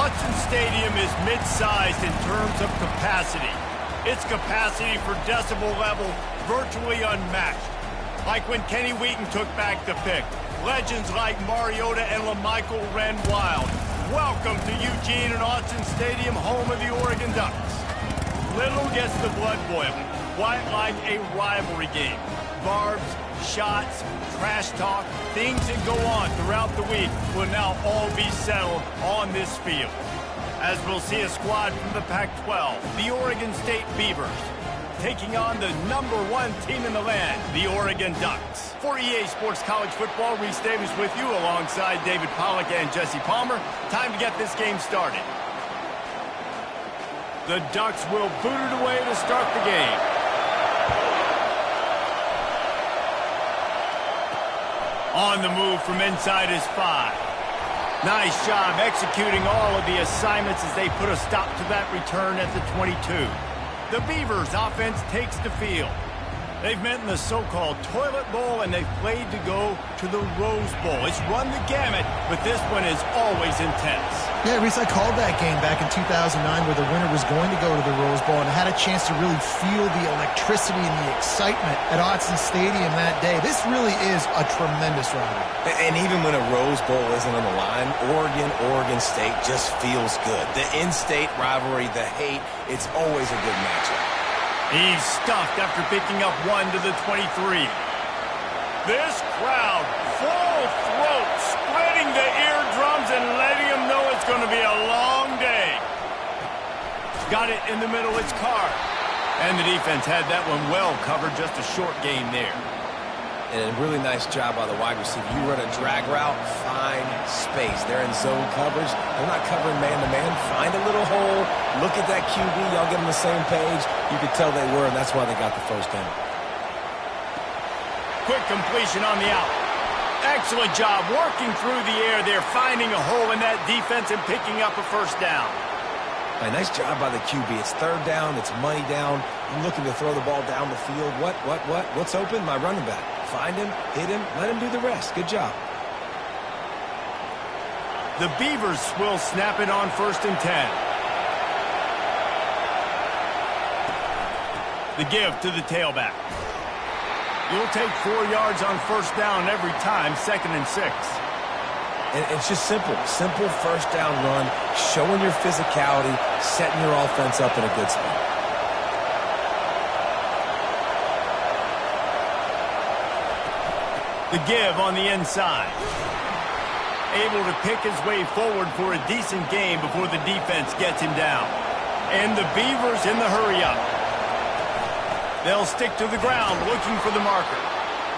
Autzen Stadium is mid-sized in terms of capacity. Its capacity for decibel level virtually unmatched. Like when Kenny Wheaton took back the pick. Legends like Mariota and LaMichael ran wild. Welcome to Eugene and Autzen Stadium, home of the Oregon Ducks. Little gets the blood boiling. Quite like a rivalry game. Barbs, shots, trash talk, things that go on throughout the week will now all be settled on this field. As we'll see a squad from the Pac-12, the Oregon State Beavers, taking on the #1 team in the land, the Oregon Ducks. For EA Sports College Football, Reese Davis with you alongside David Pollack and Jesse Palmer. Time to get this game started. The Ducks will boot it away to start the game. On the move from inside is 5. Nice job executing all of the assignments as they put a stop to that return at the 22. The Beavers offense takes the field. They've met in the so-called toilet bowl, and they've played to go to the Rose Bowl. It's run the gamut, but this one is always intense. Yeah, Reese, I called that game back in 2009 where the winner was going to go to the Rose Bowl, and I had a chance to really feel the electricity and the excitement at Autzen Stadium that day. This really is a tremendous rivalry. And even when a Rose Bowl isn't on the line, Oregon State just feels good. The in-state rivalry, the hate, it's always a good matchup. He's stuffed after picking up 1 to the 23. This crowd, full throat, spreading the eardrums and letting them know it's going to be a long day. Got it in the middle, it's Carr. And the defense had that one well covered, just a short gain there. And a really nice job by the wide receiver. You run a drag route, find space. They're in zone coverage. They're not covering man-to-man. Find a little hole. Look at that QB. Y'all get on the same page. You could tell they were, and that's why they got the first down. Quick completion on the out. Excellent job working through the air there, finding a hole in that defense and picking up a first down. A nice job by the QB. It's third down. It's money down. I'm looking to throw the ball down the field. What's open? My running back. Find him, hit him, let him do the rest. Good job. The Beavers will snap it on 1st and 10. The give to the tailback. You'll take 4 yards on first down every time, 2nd and 6. And it's just simple first down run, showing your physicality, setting your offense up in a good spot. The give on the inside. Able to pick his way forward for a decent game before the defense gets him down. And the Beavers in the hurry-up. They'll stick to the ground looking for the marker.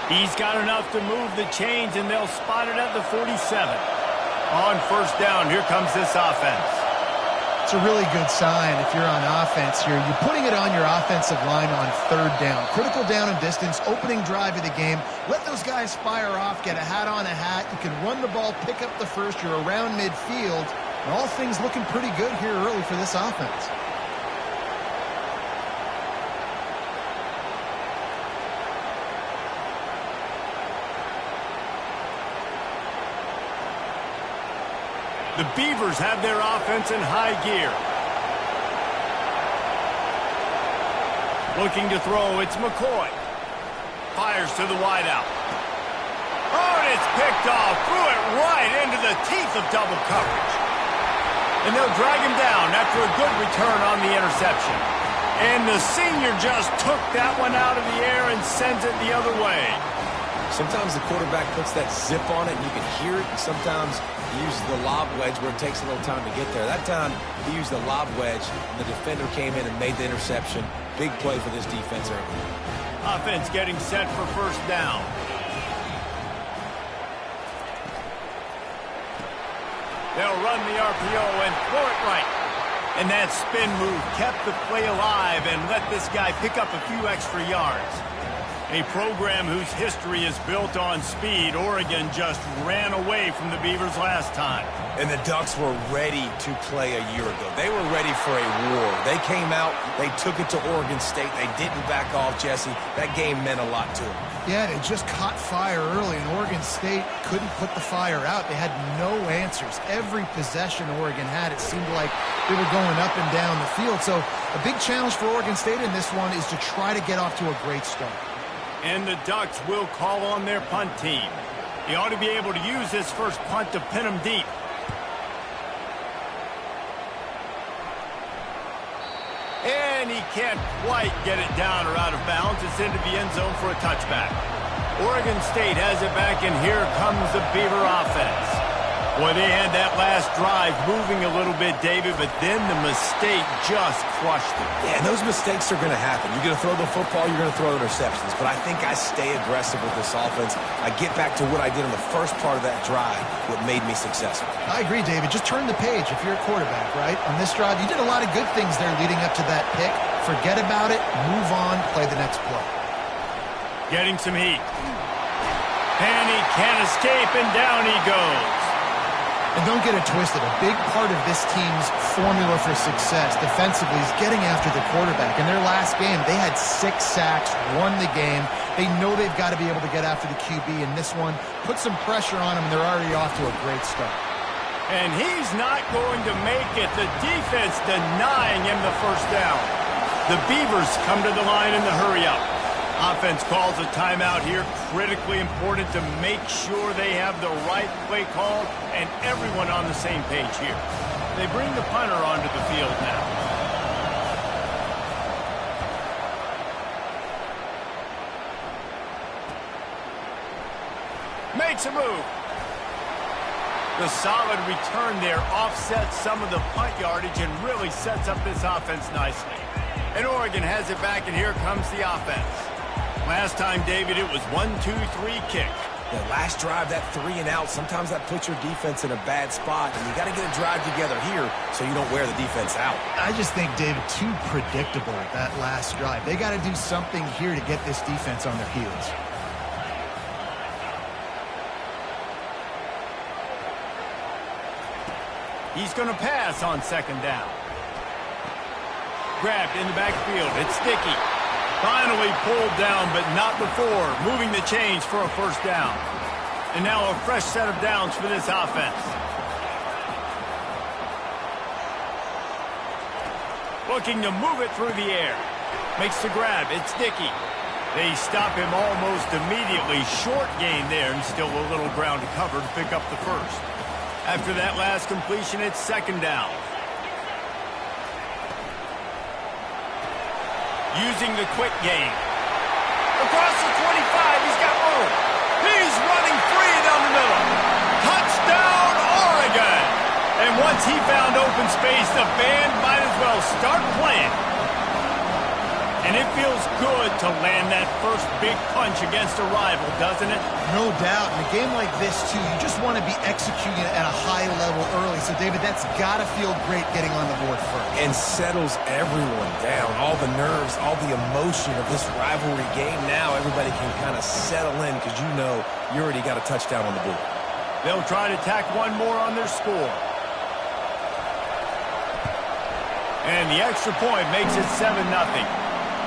He's got enough to move the chains, and they'll spot it at the 47. On first down, here comes this offense. It's a really good sign if you're on offense here. You're putting it on your offensive line on 3rd down. Critical down and distance, opening drive of the game. Let those guys fire off, get a hat on a hat. You can run the ball, pick up the first. You're around midfield. And all things looking pretty good here early for this offense. The Beavers have their offense in high gear. Looking to throw, it's McCoy. Fires to the wideout. Oh, and it's picked off. Threw it right into the teeth of double coverage. And they'll drag him down after a good return on the interception. And the senior just took that one out of the air and sends it the other way. Sometimes the quarterback puts that zip on it, and you can hear it, and sometimes he uses the lob wedge where it takes a little time to get there. That time, he used the lob wedge, and the defender came in and made the interception. Big play for this defense early. Offense getting set for first down. They'll run the RPO and throw it right. And that spin move kept the play alive and let this guy pick up a few extra yards. A program whose history is built on speed. Oregon just ran away from the Beavers last time. And the Ducks were ready to play a year ago. They were ready for a war. They came out, they took it to Oregon State. They didn't back off, Jesse. That game meant a lot to them. Yeah, they just caught fire early, and Oregon State couldn't put the fire out. They had no answers. Every possession Oregon had, it seemed like they were going up and down the field. So a big challenge for Oregon State in this one is to try to get off to a great start. And the Ducks will call on their punt team. He ought to be able to use this first punt to pin them deep. And he can't quite get it down or out of bounds. It's into the end zone for a touchback. Oregon State has it back, and here comes the Beaver offense. Boy, they had that last drive moving a little bit, David, but then the mistake just crushed them. Yeah, and those mistakes are going to happen. You're going to throw the football, you're going to throw interceptions. But I think I stay aggressive with this offense. I get back to what I did in the first part of that drive, what made me successful. I agree, David. Just turn the page if you're a quarterback, right? On this drive, you did a lot of good things there leading up to that pick. Forget about it, move on, play the next play. Getting some heat. And he can't escape, and down he goes. And don't get it twisted. A big part of this team's formula for success defensively is getting after the quarterback. In their last game, they had 6 sacks, won the game. They know they've got to be able to get after the QB in this one. Put some pressure on them, and they're already off to a great start. And he's not going to make it. The defense denying him the first down. The Beavers come to the line in the hurry-up. Offense calls a timeout here. Critically important to make sure they have the right play call and everyone on the same page here. They bring the punter onto the field now. Makes a move. The solid return there offsets some of the punt yardage and really sets up this offense nicely. And Oregon has it back, and here comes the offense. Last time, David, it was 1-2-3 kick. That last drive, that 3 and out, sometimes that puts your defense in a bad spot, and you got to get a drive together here so you don't wear the defense out. I just think, David, too predictable that last drive. They got to do something here to get this defense on their heels. He's going to pass on second down. Grabbed in the backfield. It's Sticky. Finally pulled down, but not before. Moving the chains for a first down. And now a fresh set of downs for this offense. Looking to move it through the air. Makes the grab. It's Sticky. They stop him almost immediately. Short gain there, and still a little ground to cover to pick up the first. After that last completion, it's second down. Using the quick game. Across the 25, he's got room. He's running free down the middle. Touchdown, Oregon! And once he found open space, the band might as well start playing. And it feels good to land that first big punch against a rival, doesn't it? No doubt. In a game like this, too, you just want to be executing at a high level early. So, David, that's got to feel great getting on the board first. And settles everyone down. All the nerves, all the emotion of this rivalry game. Now everybody can kind of settle in because you know you already got a touchdown on the board. They'll try to tack one more on their score. And the extra point makes it 7-0.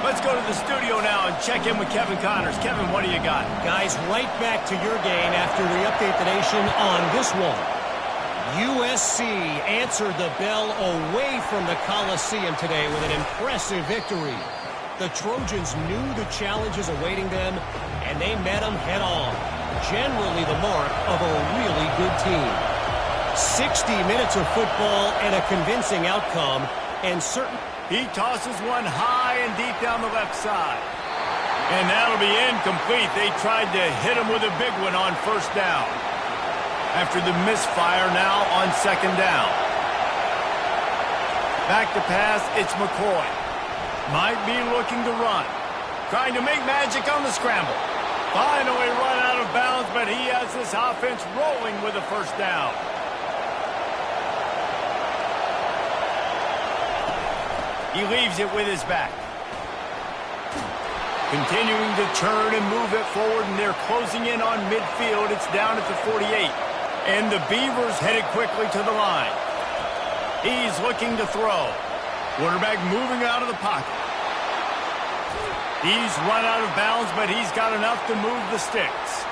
Let's go to the studio now and check in with Kevin Connors. Kevin, what do you got? Guys, right back to your game after we update the nation on this one. USC answered the bell away from the Coliseum today with an impressive victory. The Trojans knew the challenges awaiting them, and they met them head-on. Generally the mark of a really good team. 60 minutes of football and a convincing outcome, and certain... He tosses one high and deep down the left side. And that'll be incomplete. They tried to hit him with a big one on first down. After the misfire now on second down. Back to pass, it's McCoy. Might be looking to run. Trying to make magic on the scramble. Finally run out of bounds, but he has this offense rolling with a first down. He leaves it with his back. Continuing to turn and move it forward, and they're closing in on midfield. It's down at the 48. And the Beavers headed quickly to the line. He's looking to throw. Quarterback moving out of the pocket. He's run out of bounds, but he's got enough to move the sticks.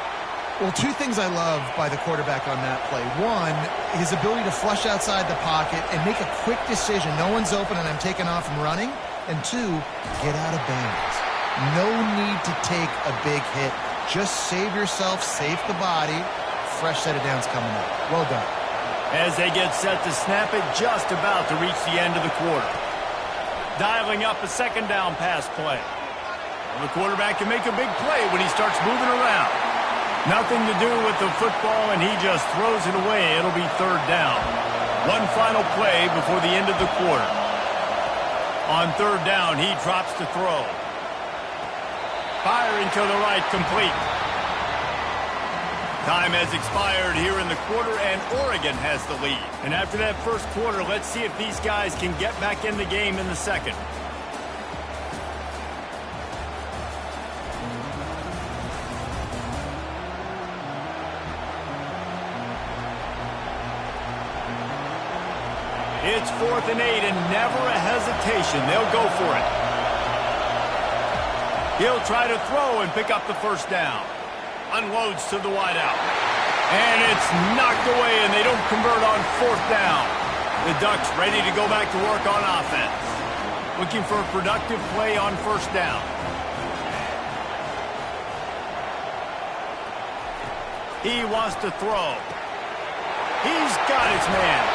Well, two things I love by the quarterback on that play. One, his ability to flush outside the pocket and make a quick decision. No one's open and I'm taking off and running. And two, get out of bounds. No need to take a big hit. Just save yourself, save the body. Fresh set of downs coming up. Well done. As they get set to snap it, just about to reach the end of the quarter. Dialing up a second down pass play. Well, the quarterback can make a big play when he starts moving around. Nothing to do with the football, and he just throws it away. It'll be third down. One final play before the end of the quarter. On third down, he drops to throw. Firing to the right, complete. Time has expired here in the quarter, and Oregon has the lead. And after that first quarter, let's see if these guys can get back in the game in the second. It's 4th and 8, and never a hesitation. They'll go for it. He'll try to throw and pick up the first down. Unloads to the wideout. And it's knocked away, and they don't convert on 4th down. The Ducks ready to go back to work on offense. Looking for a productive play on first down. He wants to throw. He's got his man.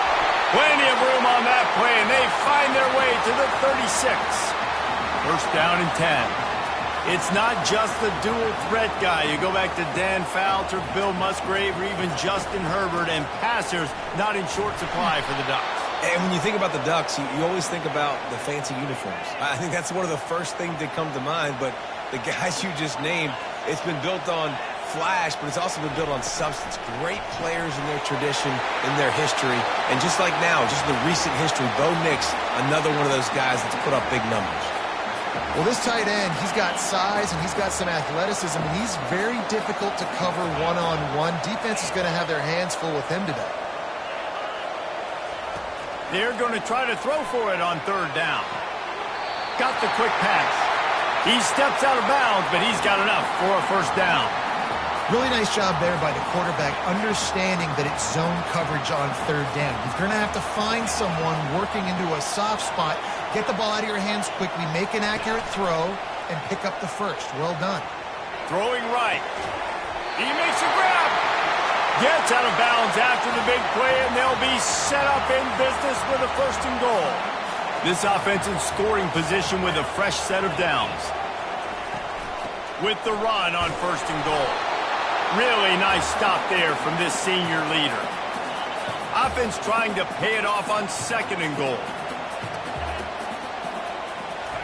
Plenty of room on that play, and they find their way to the 36. First down and 10. It's not just the dual threat guy. You go back to Dan Fouts, Bill Musgrave, or even Justin Herbert, and passers not in short supply for the Ducks. And when you think about the Ducks, you always think about the fancy uniforms. I think that's one of the first things that come to mind, but the guys you just named, it's been built on flash, but it's also been built on substance. Great players in their tradition, in their history, and just like now, just in the recent history, Bo Nix, another one of those guys that's put up big numbers. Well, this tight end, he's got size and he's got some athleticism, and he's very difficult to cover one-on-one. Defense is going to have their hands full with him today. They're going to try to throw for it on third down. Got the quick pass. He steps out of bounds, but he's got enough for a first down. Really nice job there by the quarterback, understanding that it's zone coverage on third down. You're going to have to find someone working into a soft spot, get the ball out of your hands quickly, make an accurate throw, and pick up the first. Well done. Throwing right. He makes a grab. Gets out of bounds after the big play, and they'll be set up in business with a first and goal. This offense in scoring position with a fresh set of downs. With the run on first and goal. Really nice stop there from this senior leader. Offense trying to pay it off on second and goal.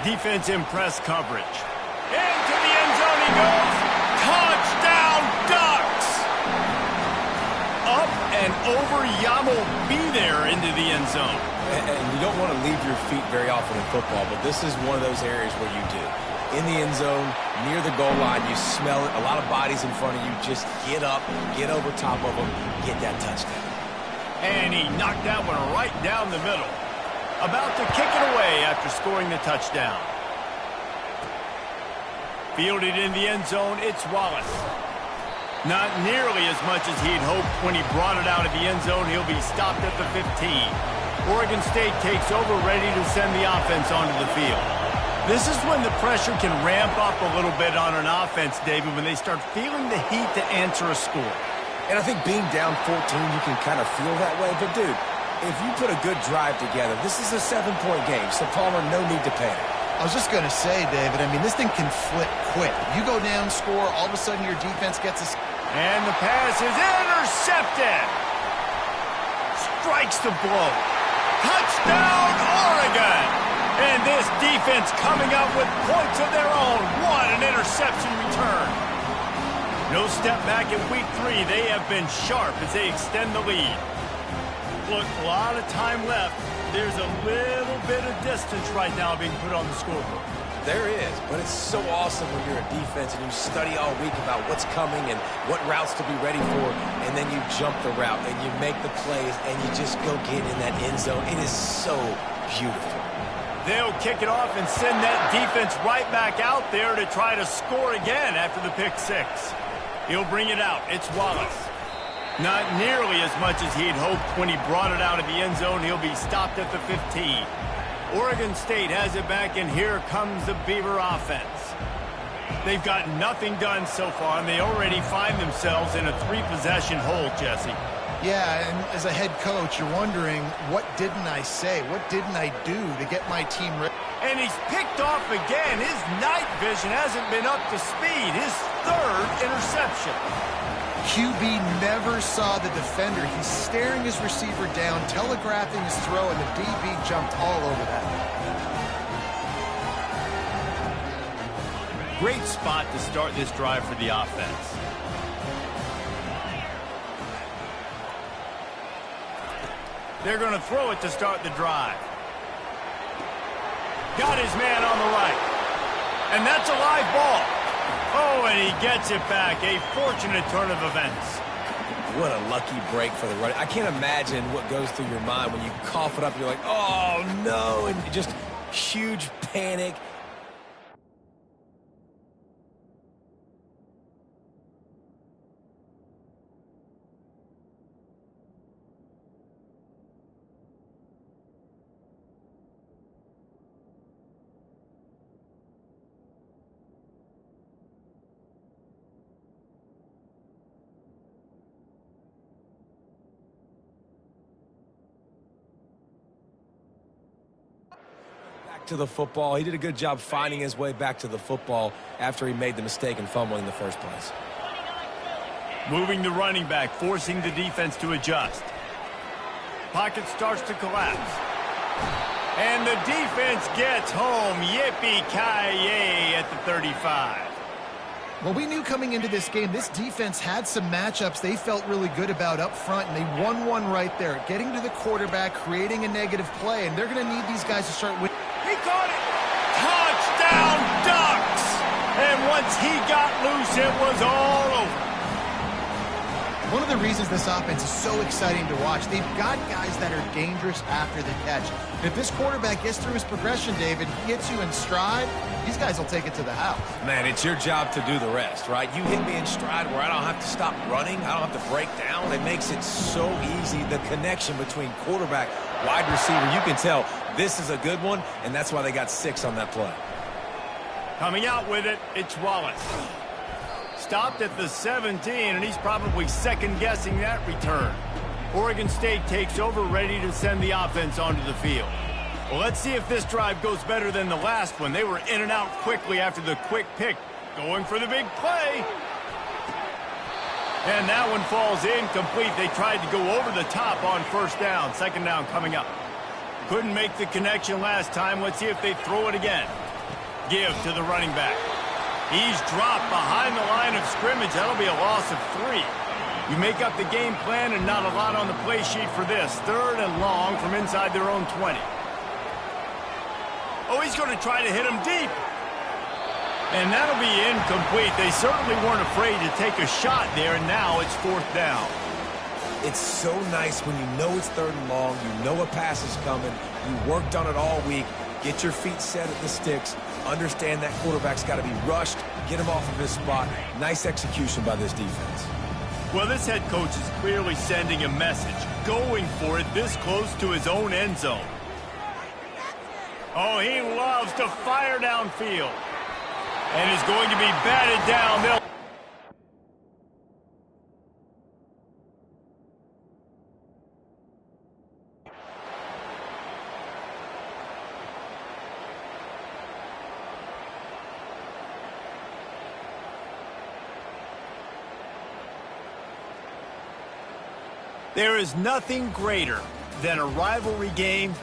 Defense in press coverage. Into the end zone he goes. Touchdown, Ducks! Up and over, Yamo be there into the end zone. And you don't want to leave your feet very often in football, but this is one of those areas where you do. In the end zone, near the goal line, you smell it. A lot of bodies in front of you. Just get up, get over top of them, get that touchdown. And he knocked that one right down the middle. About to kick it away after scoring the touchdown. Fielded in the end zone, it's Wallace. Not nearly as much as he'd hoped when he brought it out of the end zone. He'll be stopped at the 15. Oregon State takes over, ready to send the offense onto the field. This is when the pressure can ramp up a little bit on an offense, David, when they start feeling the heat to answer a score. And I think being down 14, you can kind of feel that way. But, dude, if you put a good drive together, this is a 7-point game. So, Palmer, no need to panic. I was just going to say, David, I mean, this thing can flip quick. You go down, score, all of a sudden your defense gets a... And the pass is intercepted. Strikes the blow. Touchdown, Oregon! And this defense coming up with points of their own. What an interception return. No step back in week 3. They have been sharp as they extend the lead. Look, a lot of time left. There's a little bit of distance right now being put on the scoreboard. There is, but it's so awesome when you're a defense and you study all week about what's coming and what routes to be ready for, and then you jump the route and you make the plays and you just go get in that end zone. It is so beautiful. They'll kick it off and send that defense right back out there to try to score again after the pick six. He'll bring it out. It's Wallace. Not nearly as much as he'd hoped when he brought it out of the end zone. He'll be stopped at the 15. Oregon State has it back, and here comes the Beaver offense. They've got nothing done so far, and they already find themselves in a three-possession hole, Jesse. Yeah, and as a head coach, you're wondering, what didn't I say? What didn't I do to get my team ready? And he's picked off again. His night vision hasn't been up to speed. His third interception. QB never saw the defender. He's staring his receiver down, telegraphing his throw, and the DB jumped all over that. Great spot to start this drive for the offense. They're going to throw it to start the drive. Got his man on the right. And that's a live ball. Oh, and he gets it back. A fortunate turn of events. What a lucky break for the running. I can't imagine what goes through your mind when you cough it up. You're like, oh, no, and just huge panic. To the football. He did a good job finding his way back to the football after he made the mistake and fumble in the first place. Moving the running back, forcing the defense to adjust. Pocket starts to collapse. And the defense gets home. Yippee-ki-yay at the 35. Well, we knew coming into this game, this defense had some matchups they felt really good about up front, and they won one right there, getting to the quarterback, creating a negative play, and they're going to need these guys to start winning. He caught it. Touchdown, Ducks. And once he got loose, it was all over. One of the reasons this offense is so exciting to watch, they've got guys that are dangerous after the catch. And if this quarterback gets through his progression, David, he hits you in stride, these guys will take it to the house. Man, it's your job to do the rest, right? You hit me in stride where I don't have to stop running. I don't have to break down. It makes it so easy. The connection between quarterback, wide receiver, you can tell this is a good one, and that's why they got 6 on that play. Coming out with it, it's Wallace. Stopped at the 17, and he's probably second-guessing that return. Oregon State takes over, ready to send the offense onto the field. Well, let's see if this drive goes better than the last one. They were in and out quickly after the quick pick, going for the big play. And that one falls incomplete. They tried to go over the top on first down. Second down coming up. Couldn't make the connection last time. Let's see if they throw it again. Give to the running back. He's dropped behind the line of scrimmage. That'll be a loss of 3. You make up the game plan and not a lot on the play sheet for this. 3rd and long from inside their own 20. Oh, he's going to try to hit him deep. And that'll be incomplete. They certainly weren't afraid to take a shot there, and now it's 4th down. It's so nice when you know it's 3rd and long, you know a pass is coming, you worked on it all week, get your feet set at the sticks, understand that quarterback's got to be rushed, get him off of his spot. Nice execution by this defense. Well, this head coach is clearly sending a message, going for it this close to his own end zone. Oh, he loves to fire downfield. And is going to be batted down. There is nothing greater than a rivalry game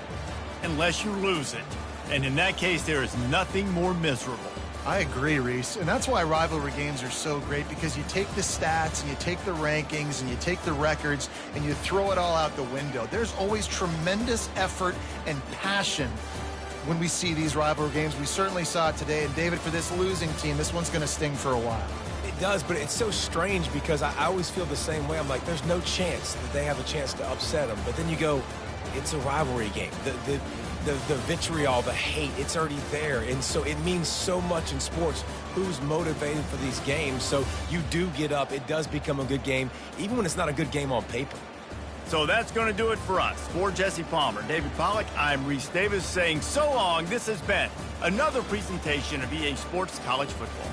unless you lose it. And in that case, there is nothing more miserable. I agree, Reese, and that's why rivalry games are so great, because you take the stats and you take the rankings and you take the records and you throw it all out the window. There's always tremendous effort and passion when we see these rivalry games. We certainly saw it today, and David, for this losing team, this one's going to sting for a while. It does, but it's so strange because I always feel the same way. I'm like, there's no chance that they have a chance to upset them. But then you go, it's a rivalry game. The vitriol, the hate, it's already there. And so it means so much in sports who's motivated for these games. So you do get up. It does become a good game, even when it's not a good game on paper. So that's going to do it for us. For Jesse Palmer, David Pollack, I'm Reese Davis saying so long. This has been another presentation of EA Sports College Football.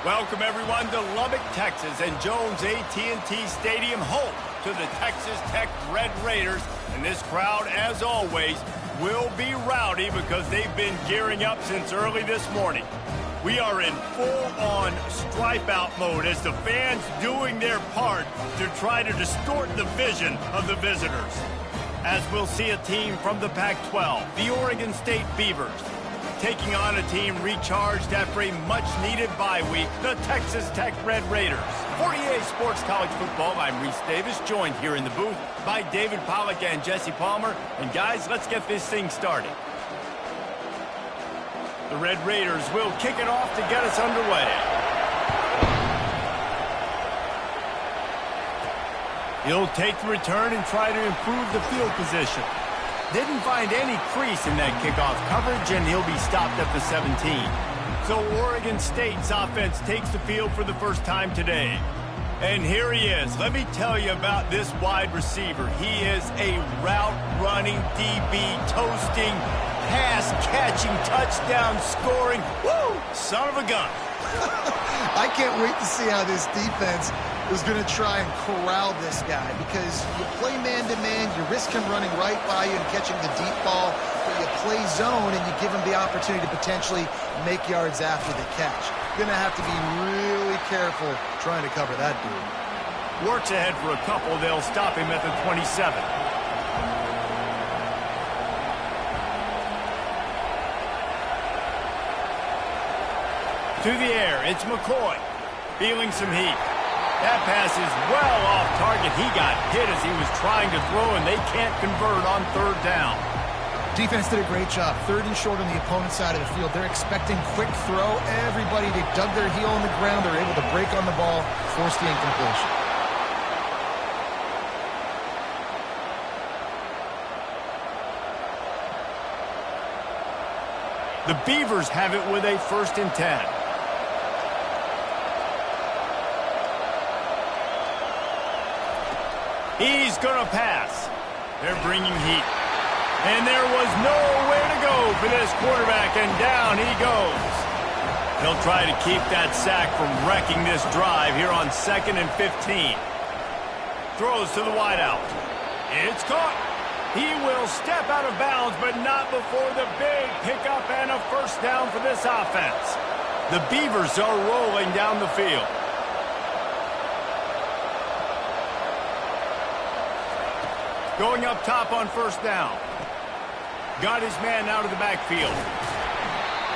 Welcome, everyone, to Lubbock, Texas, and Jones AT&T Stadium, home to the Texas Tech Red Raiders. And this crowd, as always, will be rowdy because they've been gearing up since early this morning. We are in full-on stripe-out mode as the fans doing their part to try to distort the vision of the visitors. As we'll see a team from the Pac-12, the Oregon State Beavers, taking on a team recharged after a much-needed bye week, the Texas Tech Red Raiders. For EA Sports College Football, I'm Reese Davis, joined here in the booth by David Pollack and Jesse Palmer. And guys, let's get this thing started. The Red Raiders will kick it off to get us underway. He'll take the return and try to improve the field position. Didn't find any crease in that kickoff coverage, and he'll be stopped at the 17. So Oregon State's offense takes the field for the first time today. And here he is. Let me tell you about this wide receiver. He is a route-running DB, toasting, pass-catching, touchdown-scoring, woo, son of a gun. I can't wait to see how this defense is going to try and corral this guy, because you play man-to-man, you risk him running right by you and catching the deep ball, but you play zone and you give him the opportunity to potentially make yards after the catch. You're going to have to be really careful trying to cover that dude. Works ahead for a couple. They'll stop him at the 27. To the air, it's McCoy, feeling some heat. That pass is well off target. He got hit as he was trying to throw, and they can't convert on third down. Defense did a great job. Third and short on the opponent's side of the field. They're expecting quick throw. Everybody, they dug their heel in the ground. They're able to break on the ball, force the incompletion. The Beavers have it with a 1st and 10. He's going to pass. They're bringing heat. And there was nowhere to go for this quarterback, and down he goes. He'll try to keep that sack from wrecking this drive here on 2nd and 15. Throws to the wideout. It's caught. He will step out of bounds, but not before the big pickup and a first down for this offense. The Beavers are rolling down the field. Going up top on first down. Got his man out of the backfield.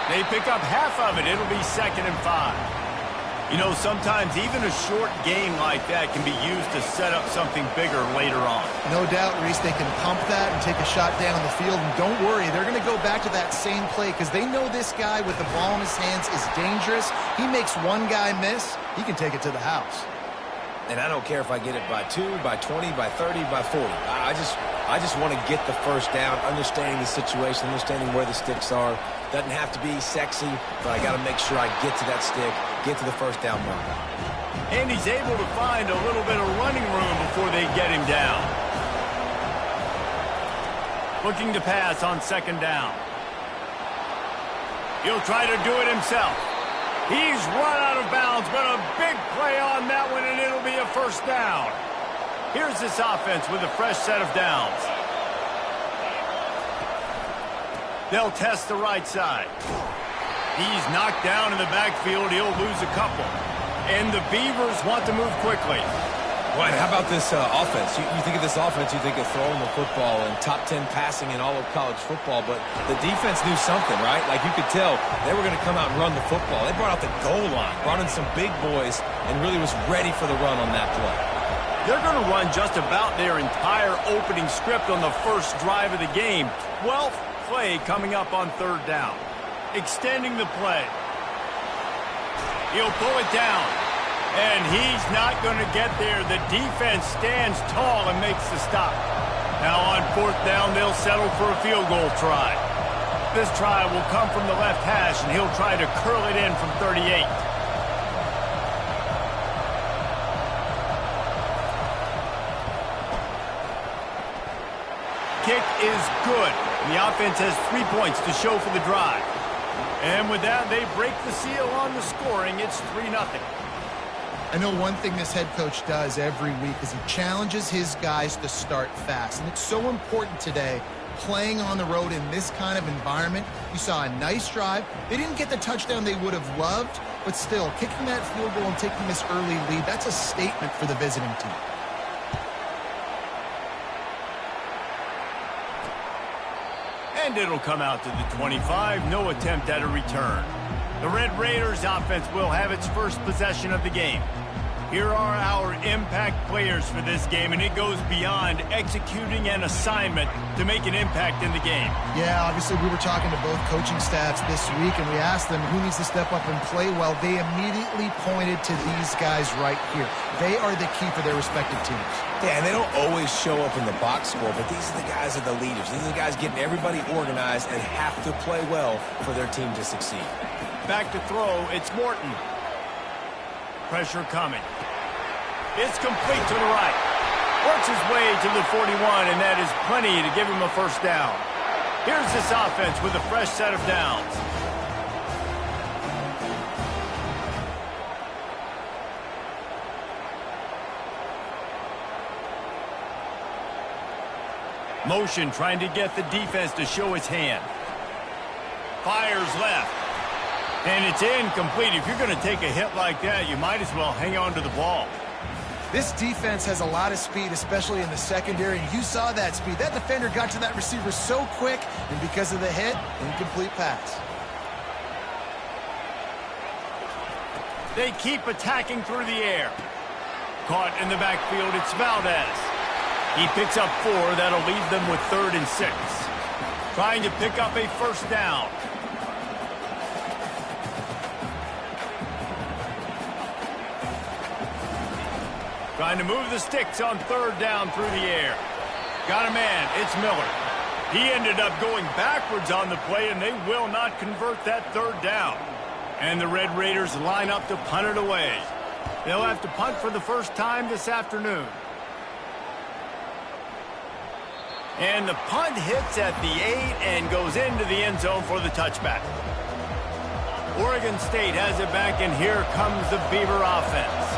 They pick up half of it. It'll be 2nd and 5. You know, sometimes even a short game like that can be used to set up something bigger later on. No doubt, Reese, they can pump that and take a shot down the field. And don't worry, they're going to go back to that same play because they know this guy with the ball in his hands is dangerous. He makes one guy miss, he can take it to the house. And I don't care if I get it by 2, by 20, by 30, by 40. I just want to get the first down, understanding the situation, understanding where the sticks are. Doesn't have to be sexy, but I got to make sure I get to that stick, get to the first down marker. And he's able to find a little bit of running room before they get him down. Looking to pass on 2nd down. He'll try to do it himself. He's run out of bounds, but a big play on that one, and it'll be a first down. Here's this offense with a fresh set of downs. They'll test the right side. He's knocked down in the backfield. He'll lose a couple. And the Beavers want to move quickly. Right, how about this offense? You think of this offense, you think of throwing the football and top 10 passing in all of college football, but the defense knew something, right? Like you could tell they were going to come out and run the football. They brought out the goal line, brought in some big boys, and really was ready for the run on that play. They're going to run just about their entire opening script on the first drive of the game. 12th play coming up on 3rd down. Extending the play. He'll pull it down. And he's not going to get there. The defense stands tall and makes the stop. Now on 4th down, they'll settle for a field goal try. This try will come from the left hash, and he'll try to curl it in from 38. Kick is good. And the offense has 3 points to show for the drive. And with that, they break the seal on the scoring. It's 3-0. I know one thing this head coach does every week is he challenges his guys to start fast. And it's so important today, playing on the road in this kind of environment. You saw a nice drive. They didn't get the touchdown they would have loved, but still, kicking that field goal and taking this early lead, that's a statement for the visiting team. And it'll come out to the 25. No attempt at a return. The Red Raiders offense will have its first possession of the game. Here are our impact players for this game, and it goes beyond executing an assignment to make an impact in the game. Yeah, obviously we were talking to both coaching staffs this week, and we asked them who needs to step up and play well. They immediately pointed to these guys right here. They are the key for their respective teams. Yeah, and they don't always show up in the box score, but these are the guys that are the leaders. These are the guys getting everybody organized and have to play well for their team to succeed. Back to throw, it's Morton. Pressure coming. It's complete to the right. Works his way to the 41, and that is plenty to give him a first down. Here's this offense with a fresh set of downs. Motion trying to get the defense to show its hand. Fires left. And it's incomplete. If you're going to take a hit like that, you might as well hang on to the ball. This defense has a lot of speed, especially in the secondary, and you saw that speed. That defender got to that receiver so quick, and because of the hit, incomplete pass. They keep attacking through the air. Caught in the backfield, it's Valdez. He picks up 4. That'll leave them with 3rd and 6. Trying to pick up a first down. Trying to move the sticks on 3rd down through the air. Got a man. It's Miller. He ended up going backwards on the play, and they will not convert that 3rd down. And the Red Raiders line up to punt it away. They'll have to punt for the first time this afternoon. And the punt hits at the 8 and goes into the end zone for the touchback. Oregon State has it back, and here comes the Beaver offense.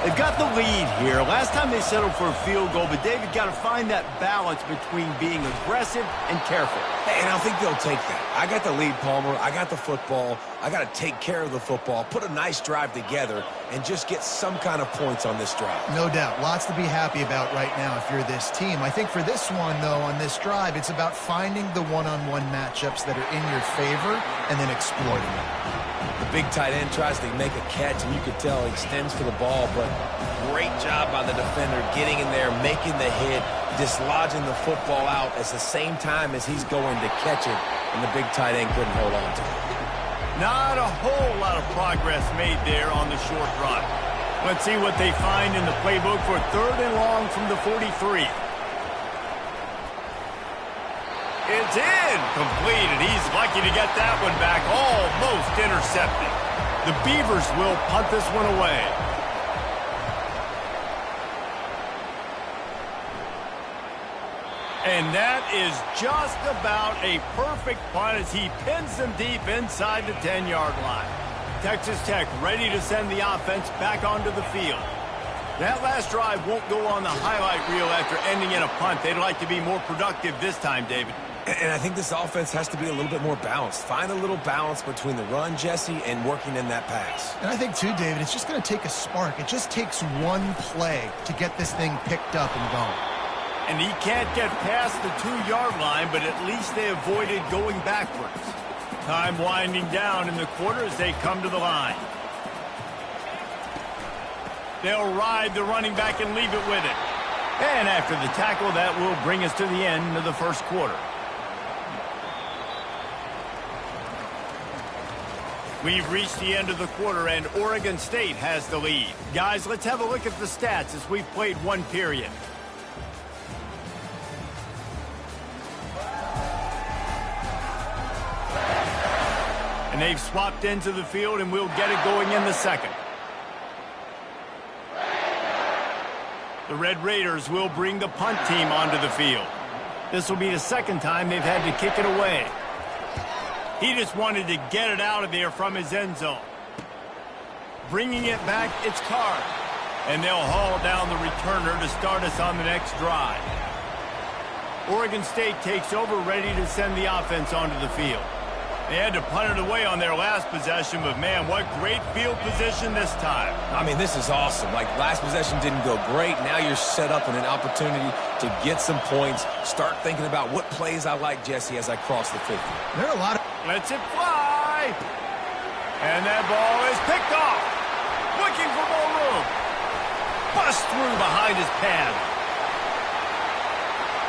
They've got the lead here. Last time they settled for a field goal, but David got to find that balance between being aggressive and careful. Hey, and I think they'll take that. I got the lead, Palmer. I got the football. I got to take care of the football, put a nice drive together, and just get some kind of points on this drive. No doubt. Lots to be happy about right now if you're this team. I think for this one, though, on this drive, it's about finding the one-on-one matchups that are in your favor and then exploiting them. The big tight end tries to make a catch, and you could tell he extends for the ball, but great job by the defender getting in there, making the hit, dislodging the football out at the same time as he's going to catch it, and the big tight end couldn't hold on to it. Not a whole lot of progress made there on the short run. Let's see what they find in the playbook for 3rd and long from the 43. It's in. Completed. He's lucky to get that one back. Almost intercepted. The Beavers will punt this one away. And that is just about a perfect punt as he pins them deep inside the 10-yard line. Texas Tech ready to send the offense back onto the field. That last drive won't go on the highlight reel after ending in a punt. They'd like to be more productive this time, David. And I think this offense has to be a little bit more balanced. Find a little balance between the run, Jesse, and working in that pass. And I think, too, David, it's just going to take a spark. It just takes one play to get this thing picked up and going. And he can't get past the 2-yard line, but at least they avoided going backwards. Time winding down in the quarter as they come to the line. They'll ride the running back and leave it with it. And after the tackle, that will bring us to the end of the first quarter. We've reached the end of the quarter, and Oregon State has the lead. Guys, let's have a look at the stats as we've played one period. And they've swapped into the field, and we'll get it going in the second. The Red Raiders will bring the punt team onto the field. This will be the second time they've had to kick it away. He just wanted to get it out of there from his end zone. Bringing it back, it's Carr. And they'll haul down the returner to start us on the next drive. Oregon State takes over, ready to send the offense onto the field. They had to punt it away on their last possession, but man, what great field position this time. I mean, this is awesome. Like, last possession didn't go great. Now you're set up in an opportunity to get some points. Start thinking about what plays I like, Jesse, as I cross the 50. There are a lot of... Lets it fly. And that ball is picked off. Looking for more room. Bust through behind his pad.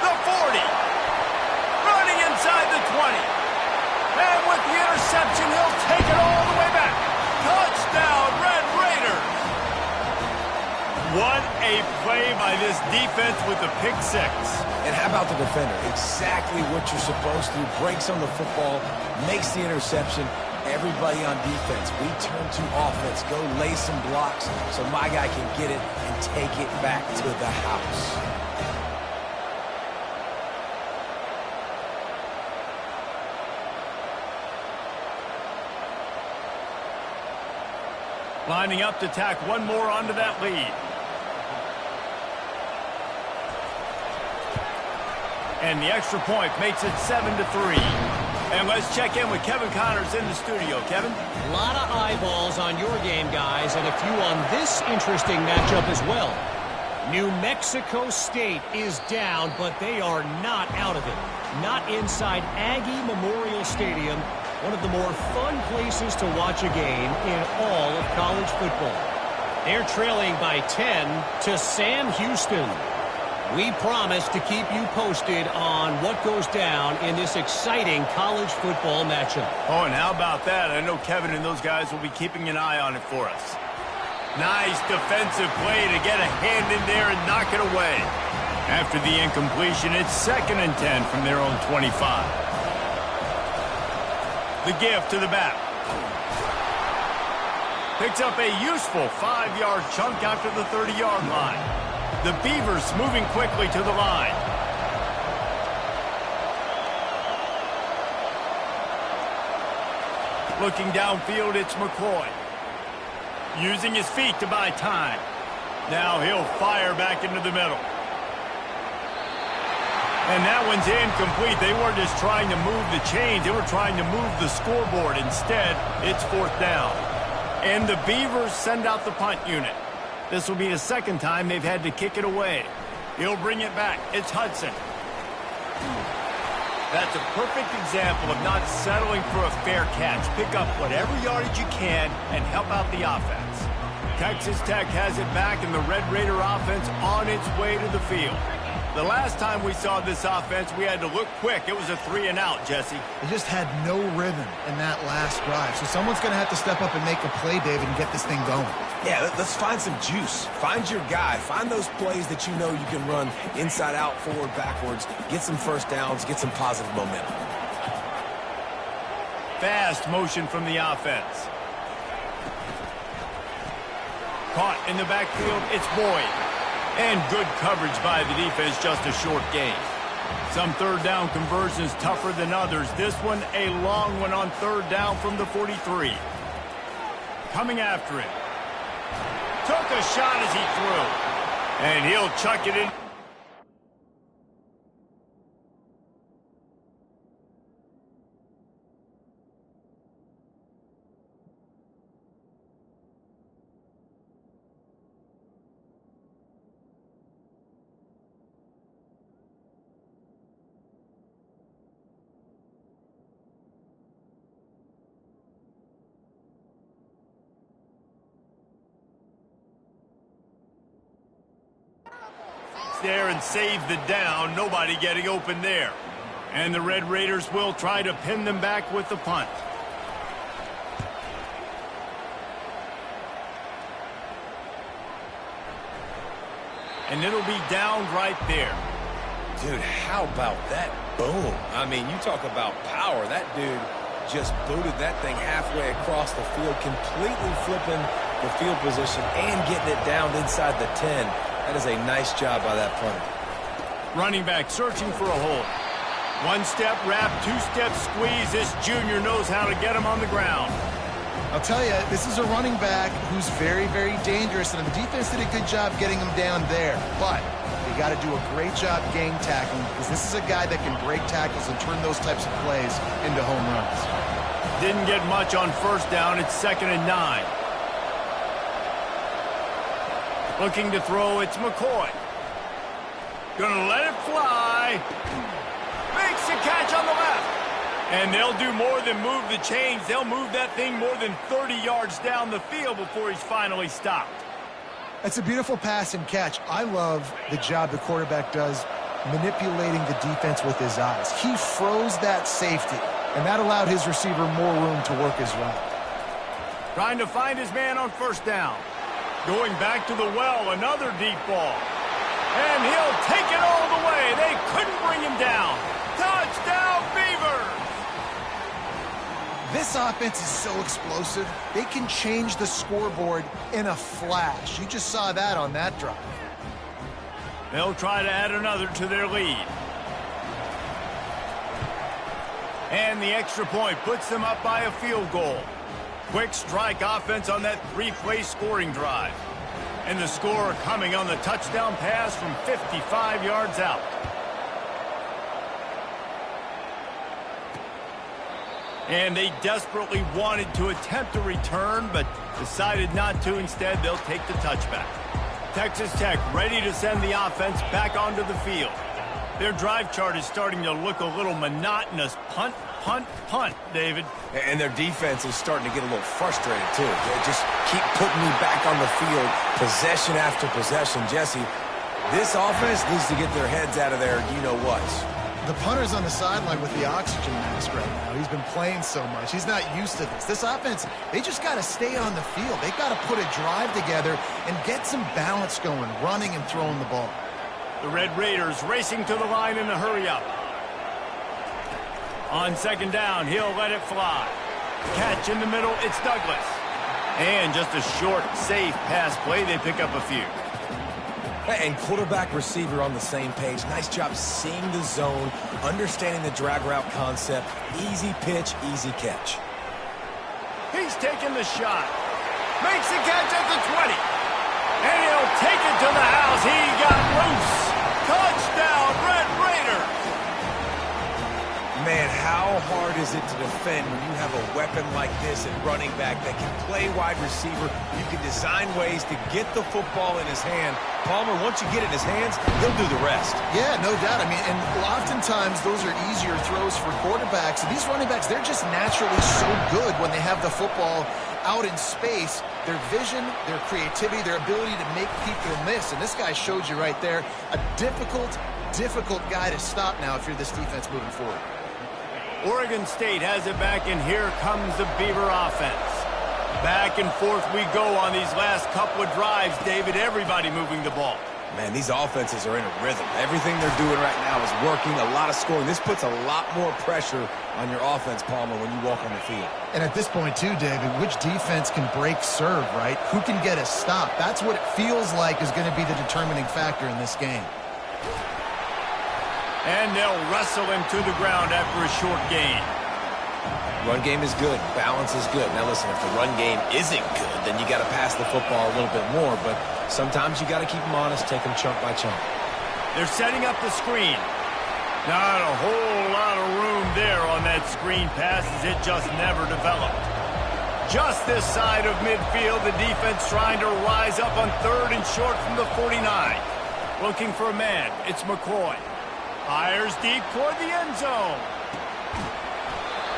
The 40. Running inside the 20. And with the interception, he'll take it all the way back. Touchdown, Red Raiders. What a play by this defense with the pick six. And how about the defender? Exactly what you're supposed to do. Breaks on the football, makes the interception. Everybody on defense, we turn to offense. Go lay some blocks so my guy can get it and take it back to the house. Lining up to tack one more onto that lead. And the extra point makes it 7-3. And let's check in with Kevin Connors in the studio. Kevin? A lot of eyeballs on your game, guys, and a few on this interesting matchup as well. New Mexico State is down, but they are not out of it. Not inside Aggie Memorial Stadium, one of the more fun places to watch a game in all of college football. They're trailing by 10 to Sam Houston. We promise to keep you posted on what goes down in this exciting college football matchup. Oh, and how about that? I know Kevin and those guys will be keeping an eye on it for us. Nice defensive play to get a hand in there and knock it away. After the incompletion, it's 2nd and 10 from their own 25. The give to the back. Picks up a useful 5-yard chunk after the 30-yard line. The Beavers moving quickly to the line. Looking downfield, it's McCoy. Using his feet to buy time. Now he'll fire back into the middle. And that one's incomplete. They weren't just trying to move the chains. They were trying to move the scoreboard. Instead, it's 4th down. And the Beavers send out the punt unit. This will be the second time they've had to kick it away. He'll bring it back. It's Hudson. That's a perfect example of not settling for a fair catch. Pick up whatever yardage you can and help out the offense. Texas Tech has it back, and the Red Raider offense on its way to the field. The last time we saw this offense, we had to look quick. It was a 3-and-out, Jesse. They just had no rhythm in that last drive. So someone's going to have to step up and make a play, David, and get this thing going. Yeah, let's find some juice. Find your guy. Find those plays that you know you can run inside out, forward, backwards. Get some first downs. Get some positive momentum. Fast motion from the offense. Caught in the backfield, it's Boyd. And good coverage by the defense, just a short gain. Some 3rd down conversions tougher than others. This one, a long one on 3rd down from the 43. Coming after it. Took a shot as he threw. And he'll chuck it in. There and save the down. Nobody getting open there. And the Red Raiders will try to pin them back with the punt. And it'll be down right there. Dude, how about that boom? I mean, you talk about power. That dude just booted that thing halfway across the field, completely flipping the field position and getting it down inside the 10. That is a nice job by that punter. Running back searching for a hole. 1-step wrap, 2-step squeeze. This junior knows how to get him on the ground. I'll tell you, this is a running back who's very, very dangerous, and the defense did a good job getting him down there. But you got to do a great job game tackling, because this is a guy that can break tackles and turn those types of plays into home runs. Didn't get much on 1st down. It's 2nd and 9. Looking to throw, it's McCoy. Gonna let it fly. Makes the catch on the left. And they'll do more than move the chains. They'll move that thing more than 30 yards down the field before he's finally stopped. That's a beautiful pass and catch. I love the job the quarterback does manipulating the defense with his eyes. He froze that safety, and that allowed his receiver more room to work his route. Trying to find his man on 1st down. Going back to the well, another deep ball. And he'll take it all the way. They couldn't bring him down. Touchdown, Beavers! This offense is so explosive, they can change the scoreboard in a flash. You just saw that on that drive. They'll try to add another to their lead. And the extra point puts them up by a field goal. Quick strike offense on that 3-play scoring drive. And the score coming on the touchdown pass from 55 yards out. And they desperately wanted to attempt a return, but decided not to. Instead, they'll take the touchback. Texas Tech ready to send the offense back onto the field. Their drive chart is starting to look a little monotonous. Punt, punt, punt, David. And their defense is starting to get a little frustrated, too. They just keep putting me back on the field, possession after possession. Jesse, this offense needs to get their heads out of there, you-know-what. The punter's on the sideline with the oxygen mask right now. He's been playing so much. He's not used to this. This offense, they just got to stay on the field. They've got to put a drive together and get some balance going, running and throwing the ball. The Red Raiders racing to the line in a hurry-up. On 2nd down, he'll let it fly. Catch in the middle, it's Douglas. And just a short, safe pass play. They pick up a few. And quarterback receiver on the same page. Nice job seeing the zone, understanding the drag route concept. Easy pitch, easy catch. He's taking the shot. Makes the catch at the 20. And he'll take it to the house. He got loose. Touchdown, Red Raiders. Man, how hard is it to defend when you have a weapon like this at running back that can play wide receiver? You can design ways to get the football in his hand. Palmer, once you get it in his hands, he'll do the rest. Yeah, no doubt. I mean, and oftentimes those are easier throws for quarterbacks. And these running backs, they're just naturally so good when they have the football out in space. Their vision, their creativity, their ability to make people miss. And this guy showed you right there, a difficult guy to stop now if you're this defense moving forward. Oregon State has it back, and here comes the Beaver offense. Back and forth we go on these last couple of drives, David. Everybody moving the ball. Man, these offenses are in a rhythm. Everything they're doing right now is working, a lot of scoring. This puts a lot more pressure on your offense, Palmer, when you walk on the field. And at this point, too, David, which defense can break serve, right? Who can get a stop? That's what it feels like is going to be the determining factor in this game. And they'll wrestle him to the ground after a short gain. Run game is good. Balance is good. Now, listen, if the run game isn't good, then you got to pass the football a little bit more. But sometimes you got to keep them honest, take them chunk by chunk. They're setting up the screen. Not a whole lot of room there on that screen pass, as it just never developed. Just this side of midfield, the defense trying to rise up on 3rd and short from the 49. Looking for a man. It's McCoy. Fires deep toward the end zone.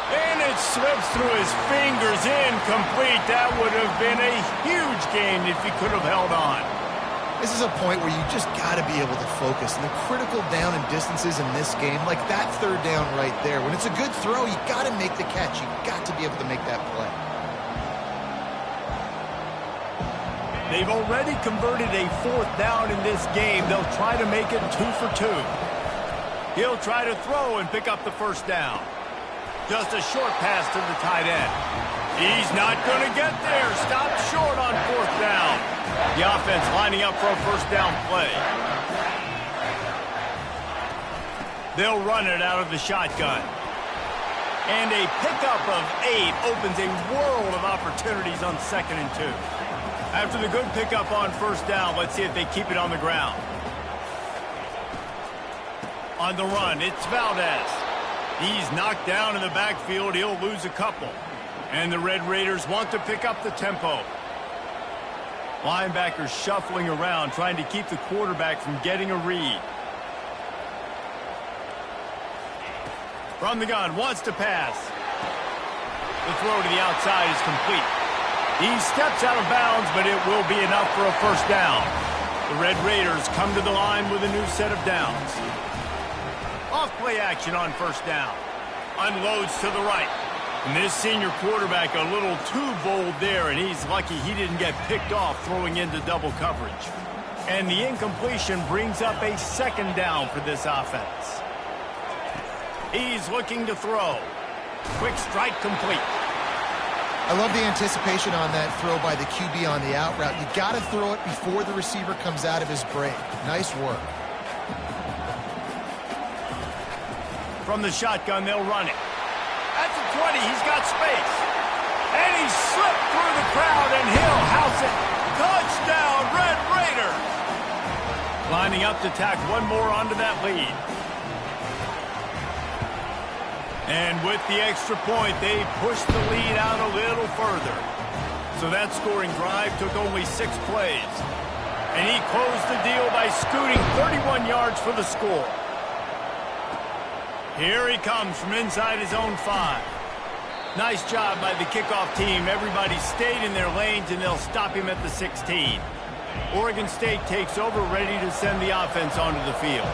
And it slips through his fingers, incomplete. That would have been a huge gain if he could have held on. This is a point where you just got to be able to focus. And the critical down and distances in this game, like that 3rd down right there, when it's a good throw, you got to make the catch. You got to be able to make that play. They've already converted a 4th down in this game. They'll try to make it 2 for 2. He'll try to throw and pick up the 1st down. Just a short pass to the tight end. He's not going to get there. Stopped short on 4th down. The offense lining up for a 1st down play. They'll run it out of the shotgun. And a pickup of 8 opens a world of opportunities on 2nd and 2. After the good pickup on 1st down, let's see if they keep it on the ground. On the run, it's Valdez. He's knocked down in the backfield. He'll lose a couple. And the Red Raiders want to pick up the tempo. Linebackers shuffling around, trying to keep the quarterback from getting a read. From the gun, wants to pass. The throw to the outside is complete. He steps out of bounds, but it will be enough for a 1st down. The Red Raiders come to the line with a new set of downs. Off-play action on 1st down. Unloads to the right. And this senior quarterback a little too bold there, and he's lucky he didn't get picked off throwing into double coverage. And the incompletion brings up a 2nd down for this offense. He's looking to throw. Quick strike complete. I love the anticipation on that throw by the QB on the out route. You got to throw it before the receiver comes out of his break. Nice work. From the shotgun, they'll run it. At the 20, he's got space. And he slipped through the crowd, and he'll house it. Touchdown, Red Raiders! Lining up to tack one more onto that lead. And with the extra point, they pushed the lead out a little further. So that scoring drive took only 6 plays. And he closed the deal by scooting 31 yards for the score. Here he comes from inside his own 5. Nice job by the kickoff team. Everybody stayed in their lanes, and they'll stop him at the 16. Oregon State takes over, ready to send the offense onto the field.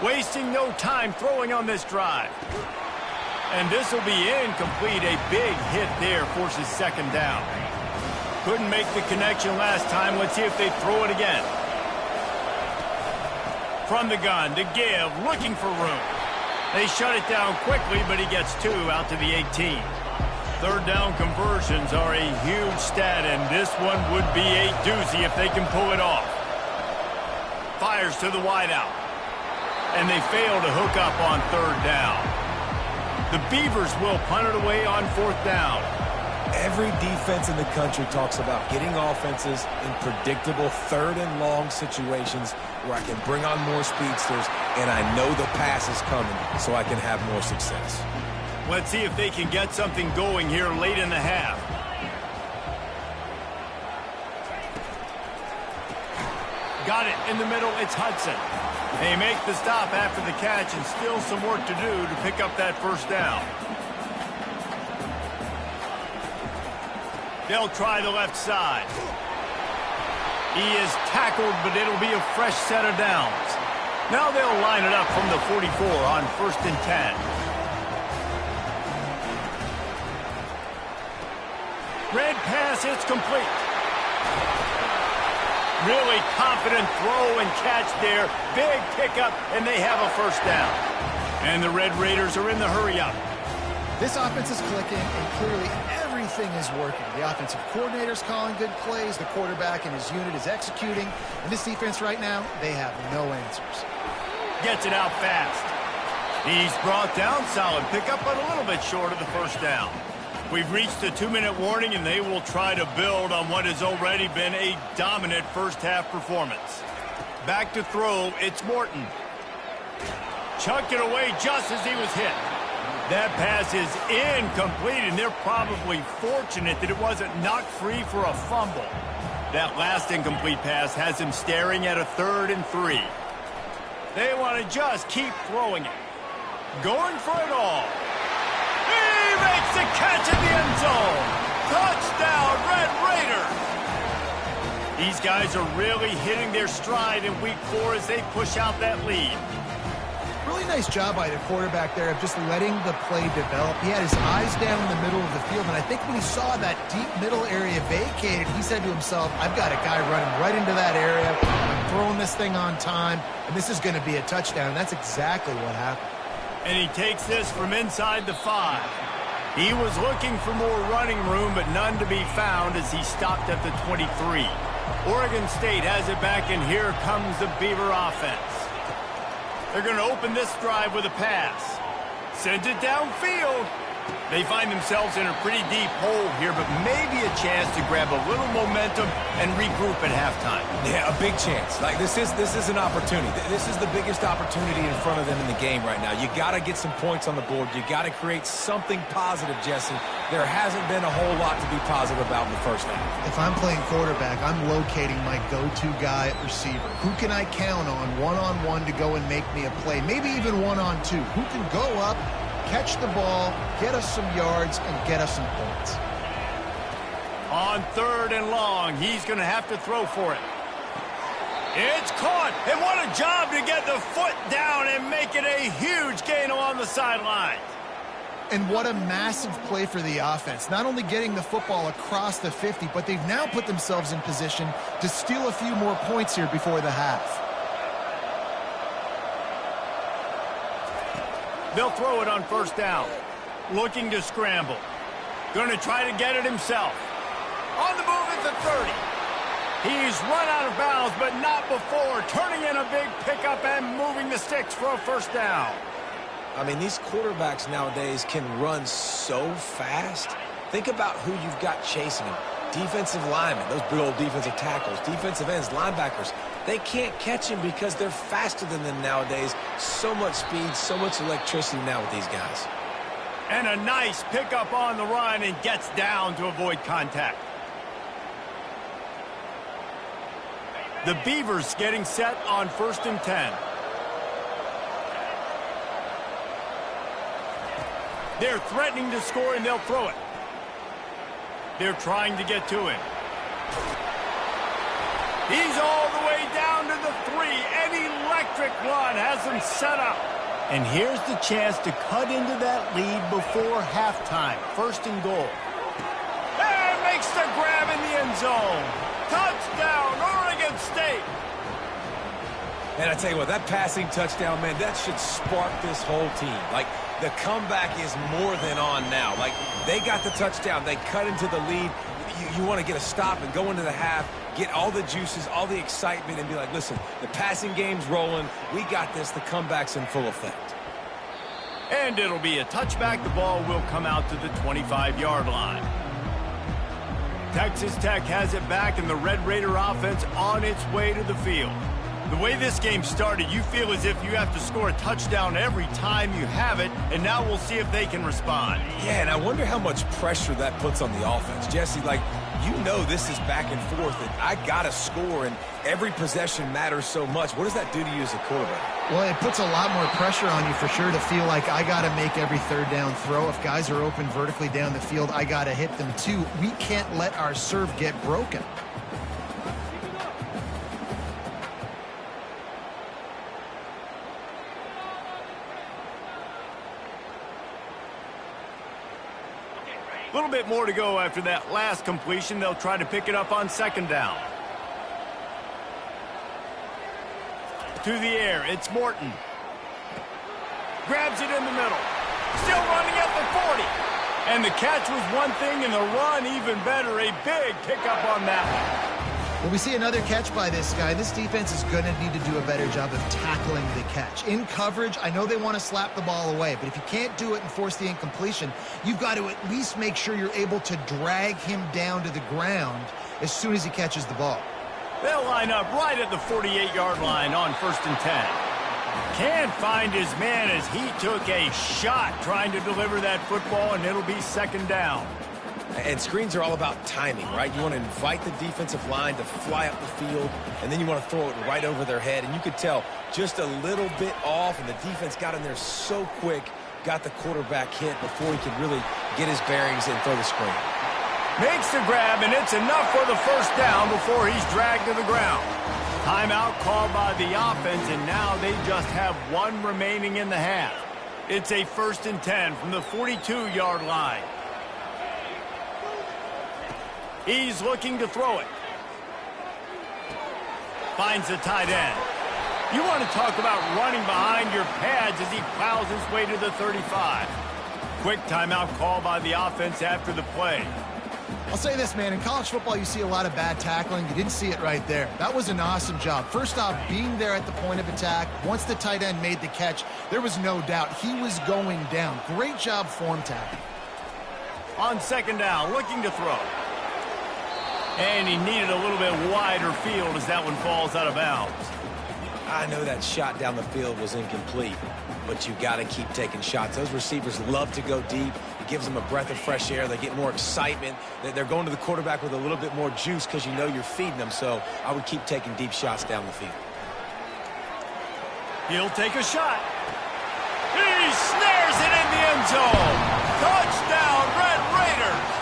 Wasting no time throwing on this drive. And this will be incomplete. A big hit there forces 2nd down. Couldn't make the connection last time. Let's see if they throw it again. From the gun to give, looking for room. They shut it down quickly, but he gets 2 out to the 18. 3rd down conversions are a huge stat, and this one would be a doozy if they can pull it off. Fires to the wideout. And they fail to hook up on 3rd down. The Beavers will punt it away on 4th down. Every defense in the country talks about getting offenses in predictable third and long situations where I can bring on more speedsters and I know the pass is coming so I can have more success. Let's see if they can get something going here late in the half. Got it in the middle, it's Hudson. They make the stop after the catch and still some work to do to pick up that first down. They'll try the left side. He is tackled, but it'll be a fresh set of downs. Now they'll line it up from the 44 on 1st and 10. Red pass, it's complete. Really confident throw and catch there. Big pickup, and they have a first down. And the Red Raiders are in the hurry-up. This offense is clicking, and clearly everything is working. The offensive coordinator's calling good plays. The quarterback and his unit is executing. And this defense right now, they have no answers. Gets it out fast. He's brought down. Solid pickup, but a little bit short of the first down. We've reached the 2-minute warning, and they will try to build on what has already been a dominant first-half performance. Back to throw, it's Morton. Chucked it away just as he was hit. That pass is incomplete, and they're probably fortunate that it wasn't knocked free for a fumble. That last incomplete pass has him staring at a 3rd and 3. They want to just keep throwing it. Going for it all. He makes the catch in the end zone. Touchdown, Red Raiders. These guys are really hitting their stride in Week 4 as they push out that lead. Really nice job by the quarterback there of just letting the play develop. He had his eyes down in the middle of the field, and I think when he saw that deep middle area vacated, he said to himself, I've got a guy running right into that area. I'm throwing this thing on time, and this is going to be a touchdown. And that's exactly what happened. And he takes this from inside the 5. He was looking for more running room, but none to be found as he stopped at the 23. Oregon State has it back, and here comes the Beaver offense. They're going to open this drive with a pass. Sends it downfield. They find themselves in a pretty deep hole here, but maybe a chance to grab a little momentum and regroup at halftime. Yeah, a big chance. Like this is an opportunity. This is the biggest opportunity in front of them in the game right now. You got to get some points on the board. You got to create something positive, Jesse. There hasn't been a whole lot to be positive about in the first half. If I'm playing quarterback, I'm locating my go-to guy at receiver. Who can I count on one-on-one to go and make me a play? Maybe even one-on-two. Who can go up, catch the ball, get us some yards, and get us some points. On 3rd and long, he's going to have to throw for it. It's caught, and what a job to get the foot down and make it a huge gain along the sideline. And what a massive play for the offense. Not only getting the football across the 50, but they've now put themselves in position to steal a few more points here before the half. They'll throw it on 1st down. Looking to scramble. Going to try to get it himself. On the move at the 30. He's run out of bounds, but not before. Turning in a big pickup and moving the sticks for a 1st down. I mean, these quarterbacks nowadays can run so fast. Think about who you've got chasing them. Defensive linemen, those big old defensive tackles, defensive ends, linebackers. They can't catch him because they're faster than them nowadays. So much speed, so much electricity now with these guys. And a nice pickup on the run and gets down to avoid contact. The Beavers getting set on 1st and 10. They're threatening to score, and they'll throw it. They're trying to get to him. He's all the way down to the 3. An electric run has him set up. And here's the chance to cut into that lead before halftime. 1st and goal. And makes the grab in the end zone. Touchdown, Oregon State. And I tell you what, that passing touchdown, man, that should spark this whole team. Like, the comeback is more than on now. Like, they got the touchdown. They cut into the lead. You want to get a stop and go into the half, get all the juices, all the excitement, and be like, listen, the passing game's rolling. We got this. The comeback's in full effect. And it'll be a touchback. The ball will come out to the 25-yard line. Texas Tech has it back, and the Red Raider offense on its way to the field. The way this game started, you feel as if you have to score a touchdown every time you have it, and now we'll see if they can respond. Yeah, and I wonder how much pressure that puts on the offense. Jesse, like, you know this is back and forth, and I got to score, and every possession matters so much. What does that do to you as a quarterback? Well, it puts a lot more pressure on you for sure to feel like I got to make every third down throw. If guys are open vertically down the field, I got to hit them too. We can't let our serve get broken. A little bit more to go after that last completion. They'll try to pick it up on second down. To the air, it's Morton. Grabs it in the middle. Still running at the 40. And the catch was one thing, and the run even better. A big pickup on that one. Well, we see another catch by this guy. This defense is going to need to do a better job of tackling the catch. In coverage, I know they want to slap the ball away, but if you can't do it and force the incompletion, you've got to at least make sure you're able to drag him down to the ground as soon as he catches the ball. They'll line up right at the 48-yard line on 1st and 10. Can't find his man as he took a shot trying to deliver that football, and it'll be second down. And screens are all about timing, right? You want to invite the defensive line to fly up the field, and then you want to throw it right over their head. And you could tell just a little bit off, and the defense got in there so quick, got the quarterback hit before he could really get his bearings and throw the screen. Makes the grab, and it's enough for the first down before he's dragged to the ground. Timeout called by the offense, and now they just have one remaining in the half. It's a 1st and 10 from the 42-yard line. He's looking to throw it. Finds the tight end. You want to talk about running behind your pads as he plows his way to the 35. Quick timeout call by the offense after the play. I'll say this, man. In college football, you see a lot of bad tackling. You didn't see it right there. That was an awesome job. First off, being there at the point of attack. Once the tight end made the catch, there was no doubt he was going down. Great job form tackling. On second down, looking to throw. And he needed a little bit wider field as that one falls out of bounds. I know that shot down the field was incomplete, but you got to keep taking shots. Those receivers love to go deep. It gives them a breath of fresh air. They get more excitement. They're going to the quarterback with a little bit more juice because you know you're feeding them. So I would keep taking deep shots down the field. He'll take a shot. He snares it in the end zone. Touchdown, Red Raiders.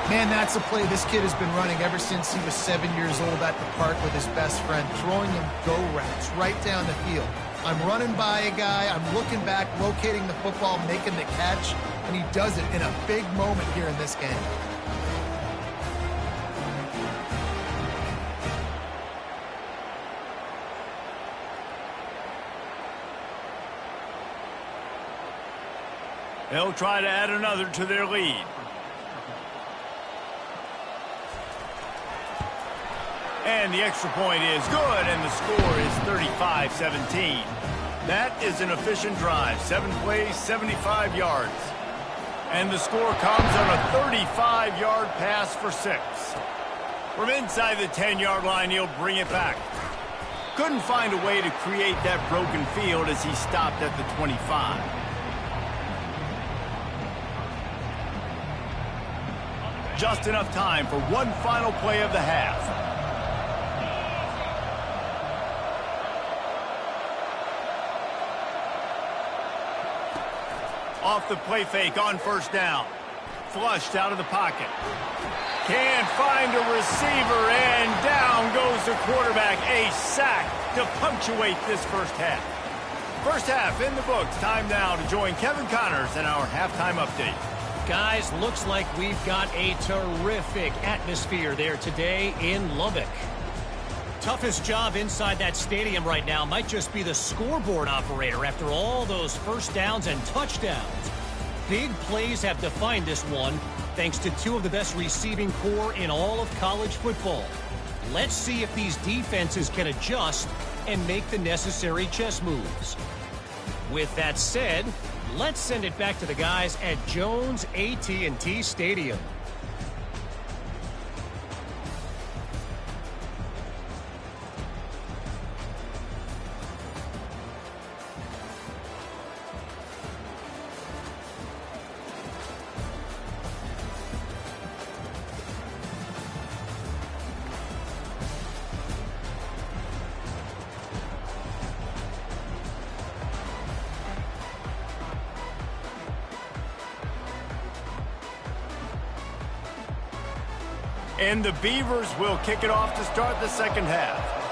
Man, that's a play this kid has been running ever since he was 7 years old at the park with his best friend, throwing him go routes right down the field. I'm running by a guy, I'm looking back, locating the football, making the catch, and he does it in a big moment here in this game. They'll try to add another to their lead. And the extra point is good, and the score is 35-17. That is an efficient drive. 7 plays, 75 yards. And the score comes on a 35-yard pass for 6. From inside the 10-yard line, he'll bring it back. Couldn't find a way to create that broken field as he stopped at the 25. Just enough time for one final play of the half. Off the play fake on first down. Flushed out of the pocket. Can't find a receiver, and down goes the quarterback. A sack to punctuate this first half. First half in the books. Time now to join Kevin Connors in our halftime update. Guys, looks like we've got a terrific atmosphere there today in Lubbock. Toughest job inside that stadium right now might just be the scoreboard operator after all those first downs and touchdowns. Big plays have defined this one, thanks to 2 of the best receiving corps in all of college football. Let's see if these defenses can adjust and make the necessary chess moves. With that said, let's send it back to the guys at Jones AT&T Stadium. And the Beavers will kick it off to start the second half.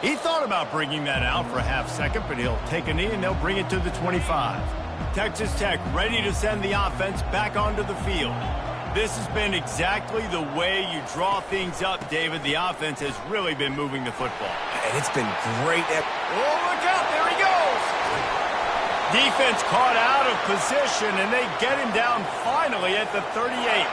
He thought about bringing that out for a half second, but he'll take a knee and they'll bring it to the 25. Texas Tech ready to send the offense back onto the field. This has been exactly the way you draw things up, David. The offense has really been moving the football. And it's been great. Oh, look out. There he goes. Defense caught out of position, and they get him down finally at the 38.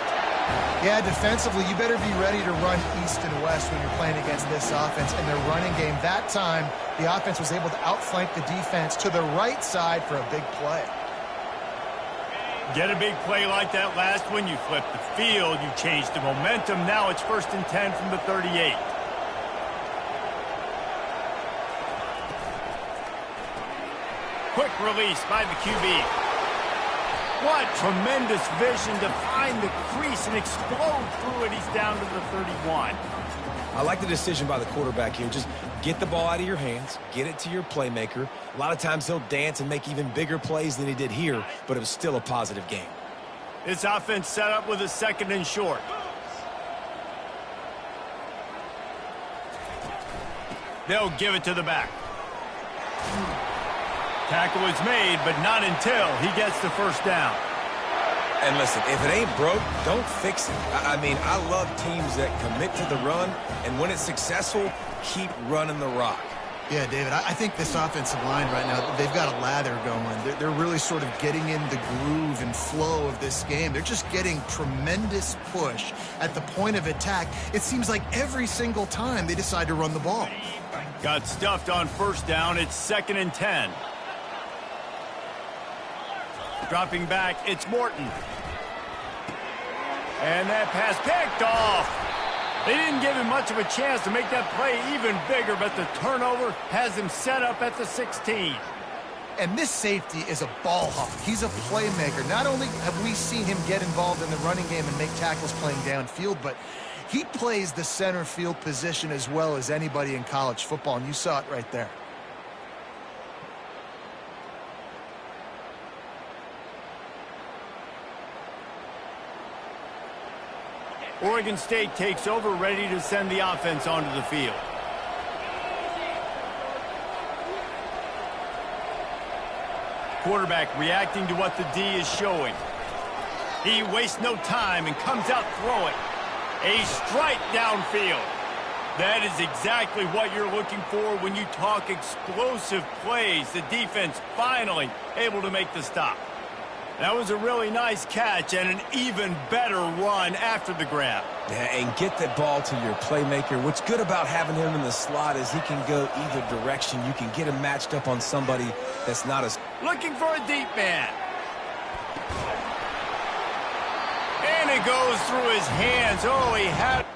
Yeah, defensively, you better be ready to run east and west when you're playing against this offense and their running game. That time, the offense was able to outflank the defense to the right side for a big play. Get a big play like that last one, you flip the field, you change the momentum. Now it's 1st and 10 from the 38. Quick release by the QB. What tremendous vision to find the crease and explode through it. He's down to the 31. I like the decision by the quarterback here. Just get the ball out of your hands, get it to your playmaker. A lot of times he'll dance and make even bigger plays than he did here, but it was still a positive game. This offense set up with a 2nd and short. They'll give it to the back. Tackle is made, but not until he gets the first down. And listen, if it ain't broke, don't fix it. I mean, I love teams that commit to the run, and when it's successful, keep running the rock. Yeah, David, I think this offensive line right now, they've got a lather going. They're really sort of getting in the groove and flow of this game. They're just getting tremendous push at the point of attack. It seems like every single time they decide to run the ball. Got stuffed on 1st down. It's 2nd and 10. Dropping back, it's Morton. And that pass picked off. They didn't give him much of a chance to make that play even bigger, but the turnover has him set up at the 16. And this safety is a ball hawk. He's a playmaker. Not only have we seen him get involved in the running game and make tackles playing downfield, but he plays the center field position as well as anybody in college football, and you saw it right there. Oregon State takes over, ready to send the offense onto the field. Quarterback reacting to what the D is showing. He wastes no time and comes out throwing. A strike downfield. That is exactly what you're looking for when you talk explosive plays. The defense finally able to make the stop. That was a really nice catch and an even better run after the grab. Yeah, and get the ball to your playmaker. What's good about having him in the slot is he can go either direction. You can get him matched up on somebody that's not as... Looking for a deep man. And it goes through his hands. Oh, he had...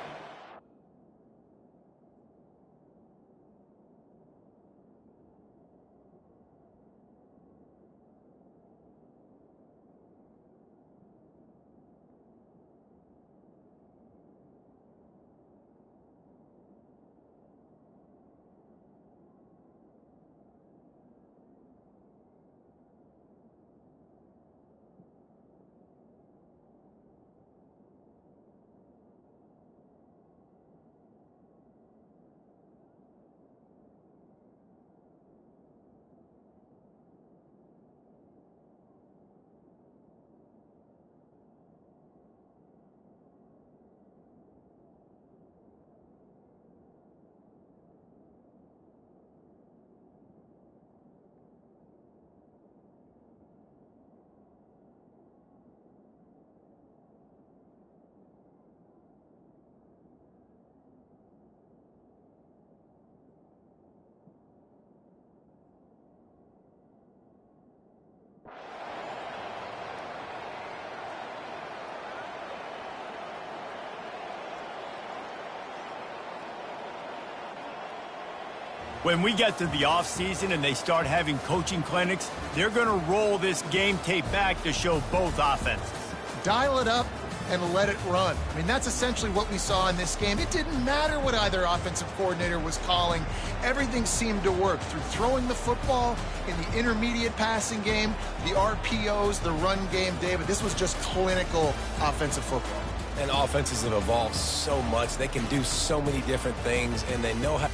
When we get to the offseason and they start having coaching clinics, they're going to roll this game tape back to show both offenses. Dial it up, and let it run. I mean, that's essentially what we saw in this game. It didn't matter what either offensive coordinator was calling. Everything seemed to work through throwing the football in the intermediate passing game, the RPOs, the run game. David, this was just clinical offensive football. And offenses have evolved so much. They can do so many different things, and they know how